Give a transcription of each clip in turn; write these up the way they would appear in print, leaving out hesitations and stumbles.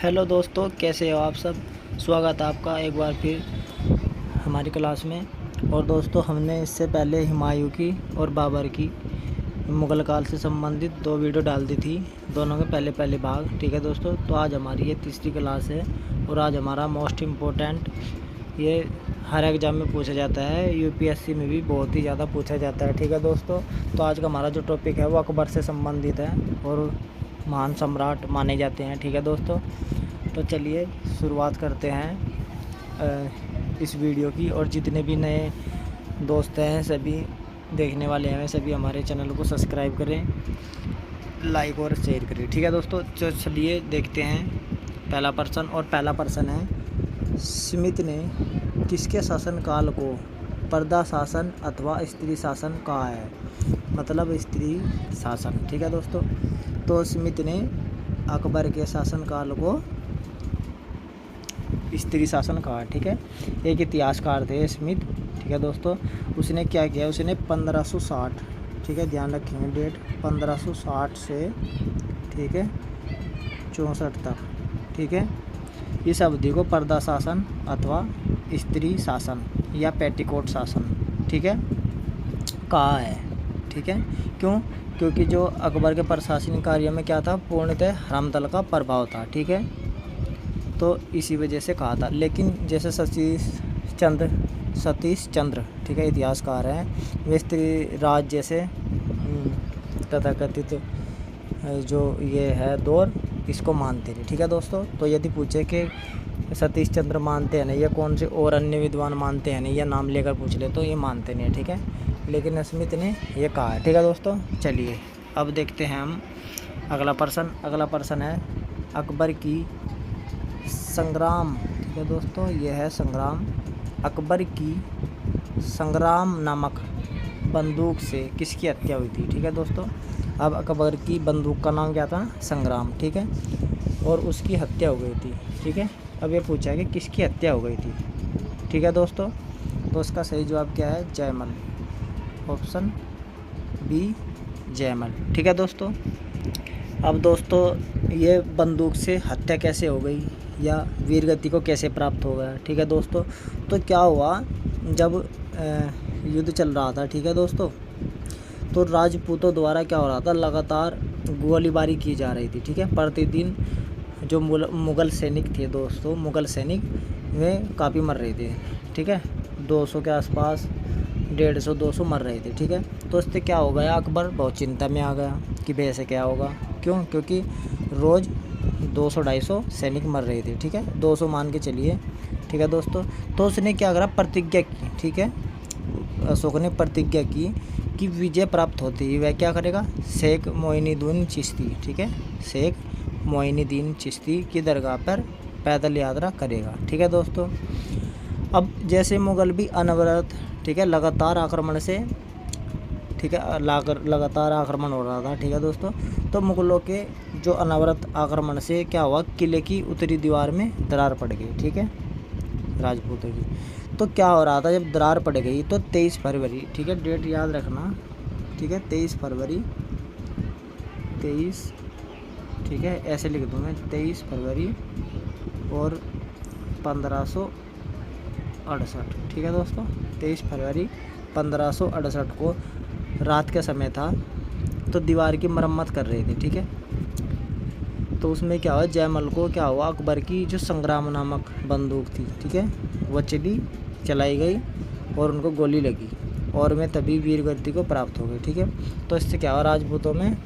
Hello दोस्तों, कैसे हो आप सब। स्वागत है आपका एक बार फिर हमारी क्लास में। और दोस्तों, हमने इससे पहले हुमायूं की और बाबर की मुग़ल काल से संबंधित 2 वीडियो डाल दी थी, दोनों के पहले पहले भाग। ठीक है दोस्तों, तो आज हमारी ये तीसरी क्लास है और आज हमारा मोस्ट इम्पोर्टेंट, ये हर एग्ज़ाम में पूछा जाता है, यूपीएससी में भी बहुत ही ज़्यादा पूछा जाता है। ठीक है दोस्तों, तो आज का हमारा जो टॉपिक है वो अकबर से संबंधित है और महान सम्राट माने जाते हैं। ठीक है दोस्तों, तो चलिए शुरुआत करते हैं इस वीडियो की। और जितने भी नए दोस्त हैं, सभी देखने वाले हैं, सभी हमारे चैनल को सब्सक्राइब करें, लाइक और शेयर करें। ठीक है दोस्तों, तो चलिए देखते हैं पहला प्रश्न। और पहला प्रश्न है, स्मिथ ने किसके शासनकाल को पर्दा शासन अथवा स्त्री शासन कहा है। मतलब स्त्री शासन। ठीक है दोस्तों, तो स्मिथ ने अकबर के शासनकाल को स्त्री शासन कहा। ठीक है, एक इतिहासकार थे स्मिथ। ठीक है दोस्तों, उसने क्या किया, उसने 1560, ठीक है ध्यान रखेंगे डेट, 1560 से ठीक है 64 तक, ठीक है, इस अवधि को पर्दा शासन अथवा स्त्री शासन या पेटीकोट शासन, ठीक है, कहा है। ठीक है, क्यों? क्योंकि जो अकबर के प्रशासनिक कार्य में क्या था, पूर्णतः हरामदल का प्रभाव था। ठीक है, तो इसी वजह से कहा था। लेकिन जैसे सतीश चंद्र ठीक है इतिहासकार हैं, वे स्त्री राज जैसे तथाकथित जो ये है दौर, इसको मानते थे। ठीक है दोस्तों, तो यदि पूछे कि सतीश चंद्र मानते हैं नहीं या कौन से और अन्य विद्वान मानते हैं नहीं, या नाम लेकर पूछ ले तो ये मानते नहीं है। ठीक है, लेकिन स्मिथ ने ये कहा है। ठीक है दोस्तों, चलिए अब देखते हैं हम अगला प्रश्न। अगला प्रश्न है, अकबर की संग्राम, ठीक है दोस्तों, यह है संग्राम, अकबर की संग्राम नामक बंदूक से किसकी हत्या हुई थी। ठीक है दोस्तों, अब अकबर की बंदूक का नाम क्या था, संग्राम। ठीक है, और उसकी हत्या हो गई थी। ठीक है, अब ये पूछा है कि किसकी हत्या हो गई थी। ठीक है दोस्तों, तो उसका सही जवाब क्या है, जयमल, ऑप्शन बी जयमल। ठीक है दोस्तों, अब दोस्तों ये बंदूक से हत्या कैसे हो गई या वीरगति को कैसे प्राप्त हो गया। ठीक है दोस्तों, तो क्या हुआ, जब युद्ध चल रहा था, ठीक है दोस्तों, तो राजपूतों द्वारा क्या हो रहा था, लगातार गोलीबारी की जा रही थी। ठीक है, प्रतिदिन जो मुग़ल सैनिक थे दोस्तों, मुग़ल सैनिक वे काफ़ी मर रहे थे। ठीक है, 200 के आसपास, 150 200 मर रहे थे। ठीक है, तो इससे क्या हो गया, अकबर बहुत चिंता में आ गया कि भाई ऐसे क्या होगा। क्यों? क्योंकि रोज़ 200-250 सैनिक मर रहे थे। ठीक है, 200 मान के चलिए। ठीक है दोस्तों, तो उसने क्या करा, प्रतिज्ञा की। ठीक है, अशोक ने प्रतिज्ञा की कि विजय प्राप्त होती ही वह क्या करेगा, शेख मोइनुद्दीन चिश्ती, ठीक है, शेख मोइनुद्दीन चिश्ती की दरगाह पर पैदल यात्रा करेगा। ठीक है दोस्तों, अब जैसे मुग़ल भी अनवरत, ठीक है, लगातार आक्रमण से, ठीक है, लगातार आक्रमण हो रहा था। ठीक है दोस्तों, तो मुग़लों के जो अनवरत आक्रमण से क्या हुआ, किले की उत्तरी दीवार में दरार पड़ गई। ठीक है, राजपूतों की। तो क्या हो रहा था, जब दरार पड़ गई तो 23 फरवरी, ठीक है, डेट याद रखना, ठीक है, 23 फरवरी, 23, ठीक है, ऐसे लिख दूँ मैं, 23 फरवरी और 1568। ठीक है दोस्तों, 23 फरवरी 1568 को रात का समय था, तो दीवार की मरम्मत कर रहे थे। ठीक है, तो उसमें क्या हुआ, जयमल को क्या हुआ, अकबर की जो संग्राम नामक बंदूक थी, ठीक है, वह चलाई गई और उनको गोली लगी और में तभी वीरगति को प्राप्त हो गई। ठीक है, तो इससे क्या हुआ, राजपूतों में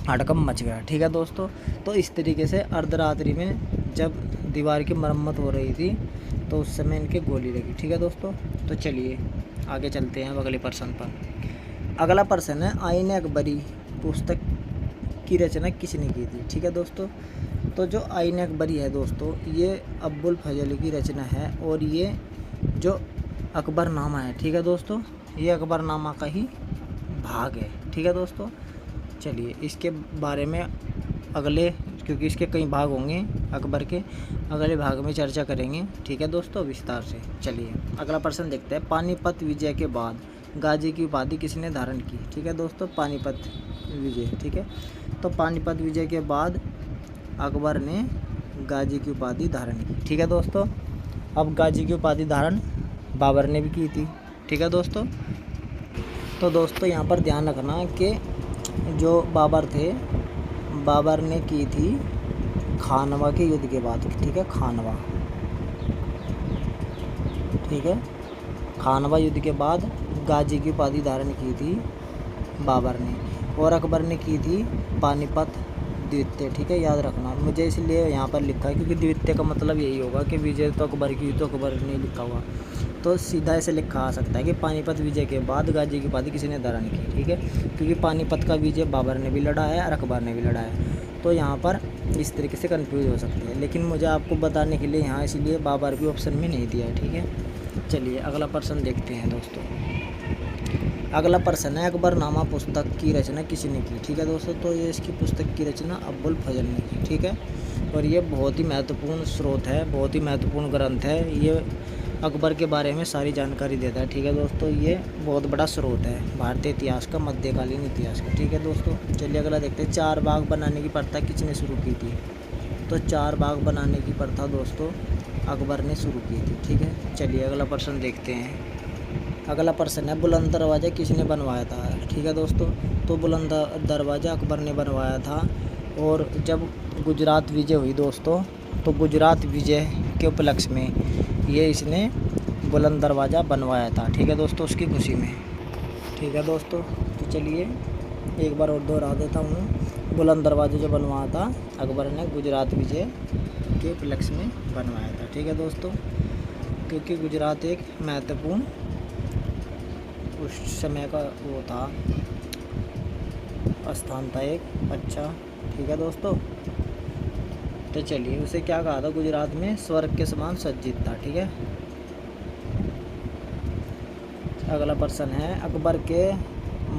हड़कंप मच गया। ठीक है दोस्तों, तो इस तरीके से अर्धरात्रि में जब दीवार की मरम्मत हो रही थी तो उस समय इनके गोली लगी। ठीक है दोस्तों, तो चलिए आगे चलते हैं अगले प्रश्न पर। अगला प्रश्न है, आईन अकबरी पुस्तक की रचना किसने की थी। ठीक है दोस्तों, तो जो आईन अकबरी है दोस्तों, ये अब्बुल फजल की रचना है और ये जो अकबरनामा है, ठीक है दोस्तों, ये अकबरनामा का ही भाग है। ठीक है दोस्तों, चलिए इसके बारे में अगले, क्योंकि इसके कई भाग होंगे अकबर के, अगले भाग में चर्चा करेंगे। ठीक है दोस्तों, विस्तार से। चलिए अगला प्रश्न देखते हैं, पानीपत विजय के बाद गाजी की उपाधि किसने धारण की। ठीक है दोस्तों, पानीपत विजय, ठीक है, तो पानीपत विजय के बाद अकबर ने गाजी की उपाधि धारण की। ठीक है दोस्तों, अब गाजी की उपाधि धारण बाबर ने भी की थी। ठीक है दोस्तों, तो दोस्तों यहाँ पर ध्यान रखना कि जो बाबर थे, बाबर ने की थी खानवा के युद्ध के बाद। ठीक है, खानवा, ठीक है, खानवा युद्ध के बाद गाजी की उपाधि धारण की थी बाबर ने, और अकबर ने की थी पानीपत द्वितीय। ठीक है, याद रखना, मुझे इसलिए यहाँ पर लिखा है क्योंकि द्वितीय का मतलब यही होगा कि विजय तो अकबर की, तो अकबर ने लिखा हुआ, तो सीधा ऐसे लिखा आ सकता है कि पानीपत विजय के बाद गाजी की उपाधि किसी ने धारण की। ठीक है, क्योंकि पानीपत का विजय बाबर ने भी लड़ा है और अकबर ने भी लड़ा है, तो यहाँ पर इस तरीके से कंफ्यूज हो सकते हैं, लेकिन मुझे आपको बताने के लिए यहाँ इसलिए बाबर भी ऑप्शन में नहीं दिया है। ठीक है, चलिए अगला प्रश्न देखते हैं दोस्तों। अगला प्रश्न है, अकबरनामा पुस्तक की रचना किसने की। ठीक है दोस्तों, तो ये इसकी पुस्तक की रचना अबुल फजल ने की। ठीक है, और ये बहुत ही महत्वपूर्ण स्रोत है, बहुत ही महत्वपूर्ण ग्रंथ है, ये अकबर के बारे में सारी जानकारी देता है। ठीक है दोस्तों, ये बहुत बड़ा स्रोत है भारतीय इतिहास का, मध्यकालीन इतिहास का। ठीक है दोस्तों, चलिए अगला देखते हैं, चार बाग बनाने की प्रथा किसने शुरू की थी। तो चार बाग बनाने की प्रथा दोस्तों अकबर ने शुरू की थी। ठीक है, चलिए अगला प्रश्न देखते हैं। अगला प्रश्न है, बुलंद दरवाज़ा किसने बनवाया था। ठीक है दोस्तों, तो बुलंद दरवाज़ा अकबर ने बनवाया था, और जब गुजरात विजय हुई दोस्तों, तो गुजरात विजय के उपलक्ष्य में ये इसने बुलंद दरवाज़ा बनवाया था। ठीक है दोस्तों, उसकी खुशी में। ठीक है दोस्तों, तो चलिए एक बार और दोहरा देता हूँ, बुलंद दरवाज़ा जो बनवाया था अकबर ने गुजरात विजय के उपलक्ष्य में बनवाया था। ठीक है दोस्तों, क्योंकि गुजरात एक महत्वपूर्ण उस समय का वो था, स्थान था एक अच्छा। ठीक है दोस्तों, तो चलिए उसे क्या कहा था, गुजरात में स्वर्ग के समान सज्जित था। ठीक है, अगला प्रश्न है, अकबर के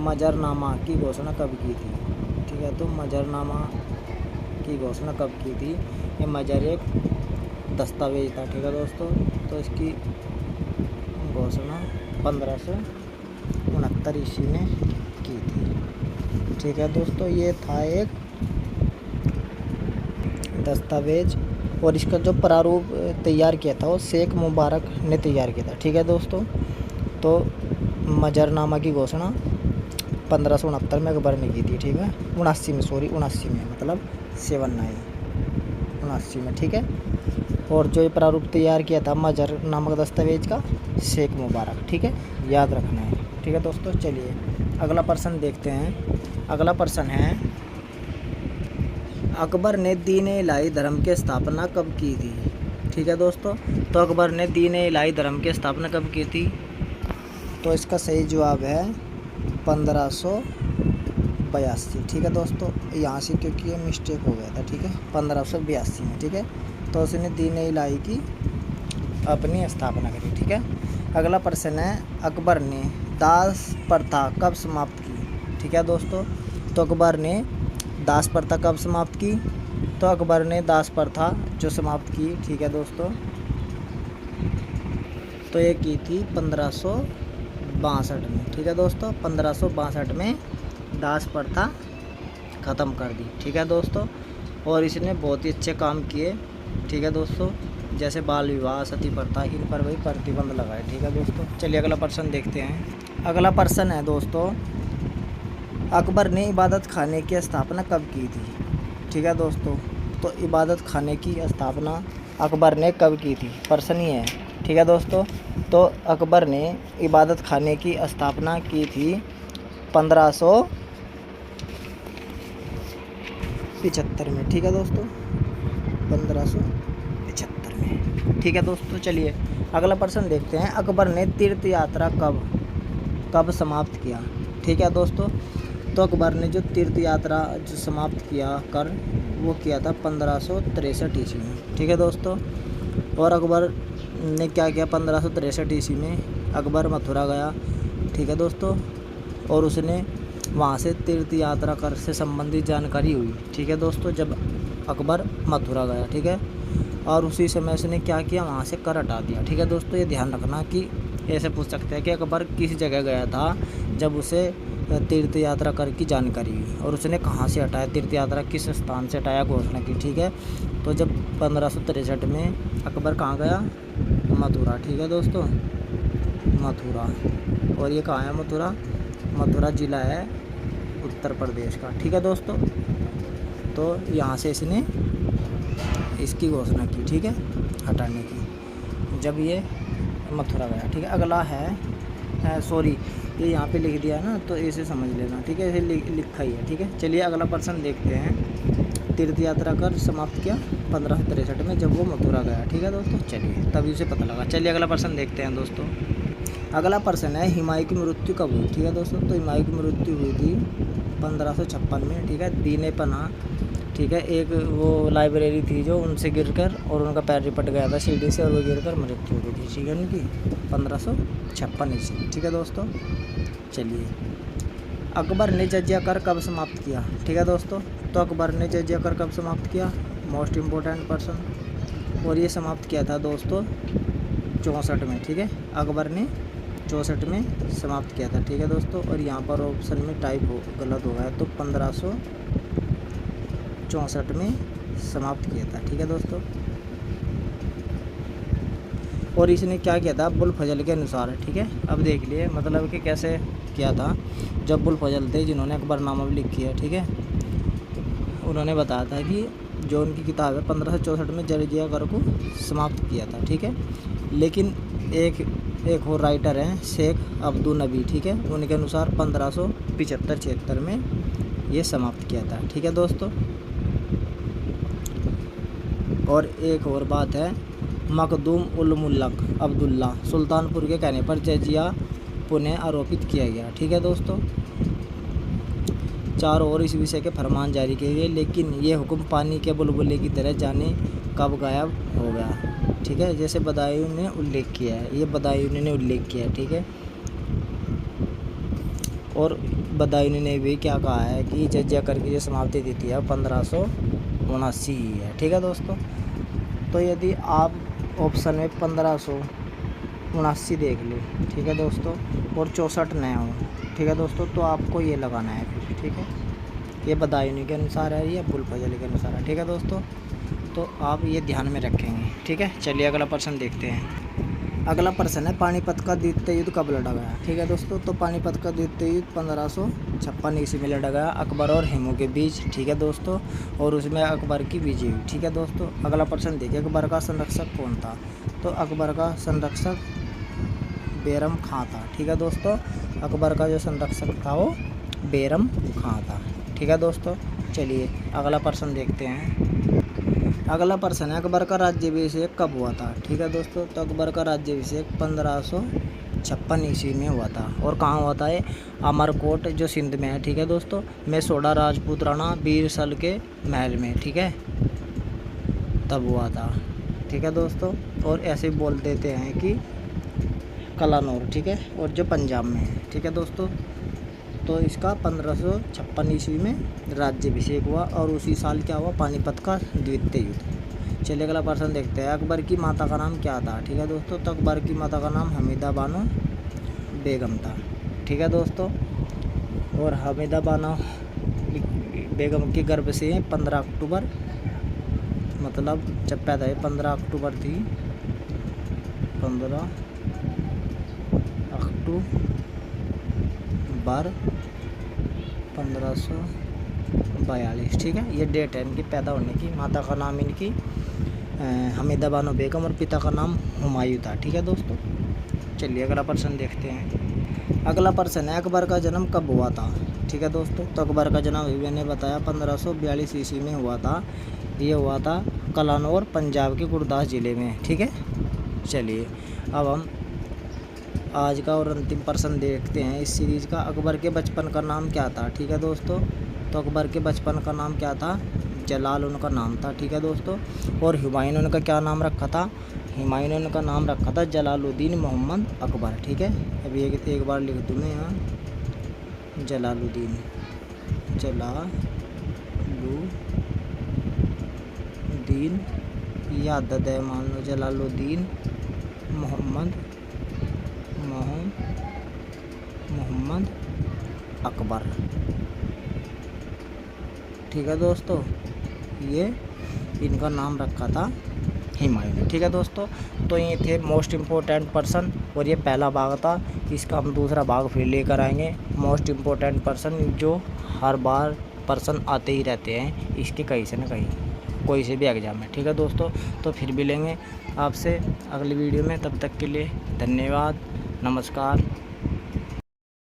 मजरनामा की घोषणा कब की थी। ठीक है, तो मजरनामा की घोषणा कब की थी। ये मजर एक दस्तावेज था। ठीक है दोस्तों, तो इसकी घोषणा 1569 ईस्वी में की थी। ठीक है दोस्तों, ये था एक दस्तावेज, और इसका जो प्रारूप तैयार किया था वो शेख मुबारक ने तैयार किया था। ठीक है दोस्तों, तो मजरनामा की घोषणा 1569 में अकबर ने की थी। ठीक है, 79 में मतलब 79 में। ठीक है, और जो ये प्रारूप तैयार किया था मजर नामक दस्तावेज का, शेख मुबारक। ठीक है, याद रखना है। ठीक है दोस्तों, चलिए अगला प्रश्न देखते हैं। अगला प्रश्न है, अकबर ने दीन इलाही धर्म की स्थापना कब की थी। ठीक है दोस्तों, तो अकबर ने दीन इलाही धर्म की स्थापना कब की थी। तो इसका सही जवाब है 1582। ठीक है दोस्तों, यहाँ से क्योंकि ये मिस्टेक हो गया था। ठीक है, 1582 में। ठीक है, तो उसने दीन इलाही की अपनी स्थापना करी। ठीक है, अगला प्रश्न है, अकबर ने दास प्रथा कब समाप्त की। ठीक है दोस्तों, तो अकबर ने दास प्रथा कब समाप्त की। तो अकबर ने दास प्रथा जो समाप्त की, ठीक है दोस्तों, तो ये की थी 1562 में। ठीक है दोस्तों, 1562 में दास प्रथा ख़त्म कर दी। ठीक है दोस्तों, और इसने बहुत ही अच्छे काम किए। ठीक है दोस्तों, जैसे बाल विवाह, सती प्रथा, इन पर वही प्रतिबंध लगाए। ठीक है दोस्तों, चलिए अगला प्रश्न देखते हैं। अगला प्रश्न है दोस्तों, अकबर ने इबादत खाने की स्थापना कब की थी। ठीक है दोस्तों, तो इबादत खाने की स्थापना अकबर ने कब की थी, प्रश्न ये है। ठीक है दोस्तों, तो अकबर ने इबादत खाने की स्थापना की थी 1575 में। ठीक है दोस्तों, 1575 में। ठीक है दोस्तों, चलिए अगला प्रश्न देखते हैं। अकबर ने तीर्थ यात्रा कब समाप्त किया। ठीक है दोस्तों, तो अकबर ने जो तीर्थ यात्रा जो समाप्त किया वो किया था 1563 ईस्वी में। ठीक है दोस्तों, और अकबर ने क्या किया 1563 ईस्वी में, अकबर मथुरा गया। ठीक है दोस्तों, और उसने वहाँ से तीर्थ यात्रा कर से संबंधित जानकारी हुई। ठीक है दोस्तों, जब अकबर मथुरा गया। ठीक है, और उसी समय उसने क्या किया, वहाँ से कर हटा दिया। ठीक है दोस्तों, ये ध्यान रखना कि ऐसे पूछ सकते हैं कि अकबर किस जगह गया था जब उसे तीर्थ यात्रा कर की जानकारी हुई और उसने कहाँ से हटाया, तीर्थ यात्रा किस स्थान से हटाया, घोषणा की। ठीक है, तो जब 1563 में अकबर कहाँ गया, मथुरा। ठीक है दोस्तों, मथुरा। और ये कहाँ है मथुरा, मथुरा ज़िला है उत्तर प्रदेश का। ठीक है दोस्तों, तो यहाँ से इसने इसकी घोषणा की, ठीक है, हटाने की, जब ये मथुरा गया। ठीक है, अगला है सॉरी ये यहाँ पे लिख दिया ना, तो इसे समझ लेना। ठीक है, इसे लिखा ही है। ठीक है, चलिए अगला प्रश्न देखते हैं। तीर्थ यात्रा कर समाप्त किया 1563 में जब वो मथुरा गया। ठीक है दोस्तों, चलिए तभी उसे पता लगा। चलिए अगला प्रश्न देखते हैं दोस्तों। अगला प्रश्न है हुमायूं की मृत्यु कब हुई। ठीक है दोस्तों, तो हुमायूं की मृत्यु हुई थी 1556 में। ठीक है, दीने पनाह, ठीक है, एक वो लाइब्रेरी थी जो उनसे गिरकर और उनका पैर रिपट गया था सीढ़ी से और वो गिरकर मृत्यु हो गई थी। ठीक है, उनकी 1556 ईस्वी। ठीक है दोस्तों, चलिए अकबर ने जजिया कर कब समाप्त किया। ठीक है दोस्तों, तो अकबर ने जजिया कर कब समाप्त किया, मोस्ट इम्पोर्टेंट पर्सन, और ये समाप्त किया था दोस्तों 64 में। ठीक है, अकबर ने 64 में समाप्त किया था। ठीक है दोस्तों, और यहाँ पर ऑप्शन में टाइप गलत हो गया, तो 1564 में समाप्त किया था। ठीक है दोस्तों, और इसने क्या किया था, अब्बुल फजल के अनुसार। ठीक है, अब देख लिए मतलब कि कैसे किया था। जब अब्बुल फजल थे जिन्होंने अकबरनामा भी लिखी है, ठीक है, उन्होंने बताया था कि जो उनकी किताब है 1564 में जजिया कर को समाप्त किया था। ठीक है, लेकिन एक और राइटर हैं शेख अब्दुल नबी, ठीक है, उनके अनुसार 1575-76 में ये समाप्त किया था। ठीक है दोस्तों, और एक और बात है, मखदूम उल मुल्क अब्दुल्ला सुल्तानपुर के कहने पर जजिया पुनः आरोपित किया गया। ठीक है दोस्तों, 4 और इस विषय के फरमान जारी किए गए, लेकिन ये हुक्म पानी के बुलबुले की तरह जाने कब गायब हो गया। ठीक है, जैसे बदायूं ने उल्लेख किया है, ये बदायूं ने उल्लेख किया है। ठीक है, और बदायूं ने भी क्या कहा है कि जजिया कर की जो समाप्ति तिथि है 1579 है। ठीक है दोस्तों, तो यदि आप ऑप्शन में 1579 देख ले, ठीक है दोस्तों, और 64 नए हो, ठीक है दोस्तों, तो आपको ये लगाना है फिर। ठीक है, ये बदायूं के अनुसार है, ये अब्बुल फजल के अनुसार है। ठीक है दोस्तों, तो आप ये ध्यान में रखेंगे। ठीक है, चलिए अगला प्रश्न देखते हैं। अगला प्रश्न है पानीपत का द्वितीय युद्ध कब लड़ा गया। ठीक है दोस्तों, तो पानीपत का द्वितीय युद्ध 1556 ईस्वी में लड़ा गया अकबर और हिमू के बीच। ठीक है दोस्तों, और उसमें अकबर की विजय हुई। ठीक है दोस्तों, अगला प्रश्न देखिए, अकबर का संरक्षक कौन था। तो अकबर का संरक्षक बैरम खां था। ठीक है दोस्तों, अकबर का जो संरक्षक था वो बैरम खां था। ठीक है दोस्तों, चलिए अगला प्रश्न देखते हैं। अगला प्रश्न है अकबर का राज्याभिषेक कब हुआ था। ठीक है दोस्तों, तो अकबर का राज्याभिषेक 1556 ईस्वी में हुआ था, और कहाँ हुआ था ये, अमरकोट जो सिंध में है। ठीक है दोस्तों, में सोडा राजपूत राणा बीरसल के महल में, ठीक है, तब हुआ था। ठीक है दोस्तों, और ऐसे बोल देते हैं कि कलानौर, ठीक है, और जो पंजाब में है। ठीक है दोस्तों, तो इसका 1556 ईस्वी में राज्याभिषेक हुआ, और उसी साल क्या हुआ, पानीपत का द्वितीय युद्ध। चलिए अगला प्रश्न देखते हैं, अकबर की माता का नाम क्या था। ठीक है दोस्तों, तो अकबर की माता का नाम हमीदा बानो बेगम था। ठीक है दोस्तों, और हमीदा बानो बेगम के गर्भ से 15 अक्टूबर, मतलब जब पैदा हुई 15 अक्टूबर थी, 15 अक्टूबर 1542। ठीक है, ये डेट है इनकी पैदा होने की। माता का नाम इनकी हमीदा बानो बेगम और पिता का नाम हुमायूं था। ठीक है दोस्तों, चलिए अगला प्रश्न देखते हैं। अगला प्रश्न है अकबर का जन्म कब हुआ था। ठीक है दोस्तों, तो अकबर का जन्म अभी मैंने बताया 1542 ईस्वी में हुआ था। ये हुआ था कलानौर पंजाब के गुरदास ज़िले में। ठीक है, चलिए अब हम आज का और अंतिम प्रश्न देखते हैं इस सीरीज़ का। अकबर के बचपन का नाम क्या था। ठीक है दोस्तों, तो अकबर के बचपन का नाम क्या था, जलाल उनका नाम था। ठीक है दोस्तों, और हुमायूं ने उनका क्या नाम रखा था, हुमायूं ने उनका नाम रखा था जलालुद्दीन मोहम्मद अकबर। ठीक है, अभी एक बार लिख दूँ मैं यहाँ, जलालुद्दीन याद है, मान लो जलालुद्दीन मोहम्मद अकबर। ठीक है दोस्तों, ये इनका नाम रखा था हुमायूं ने। ठीक है दोस्तों, तो ये थे मोस्ट इम्पोर्टेंट पर्सन और ये पहला भाग था। इसका हम दूसरा भाग फिर लेकर आएंगे। मोस्ट इम्पोर्टेंट पर्सन जो हर बार पर्सन आते ही रहते हैं इसके कहीं से न कहीं, कोई से भी एग्ज़ाम में। ठीक है दोस्तों, तो फिर मिलेंगे आपसे अगली वीडियो में। तब तक के लिए धन्यवाद, नमस्कार।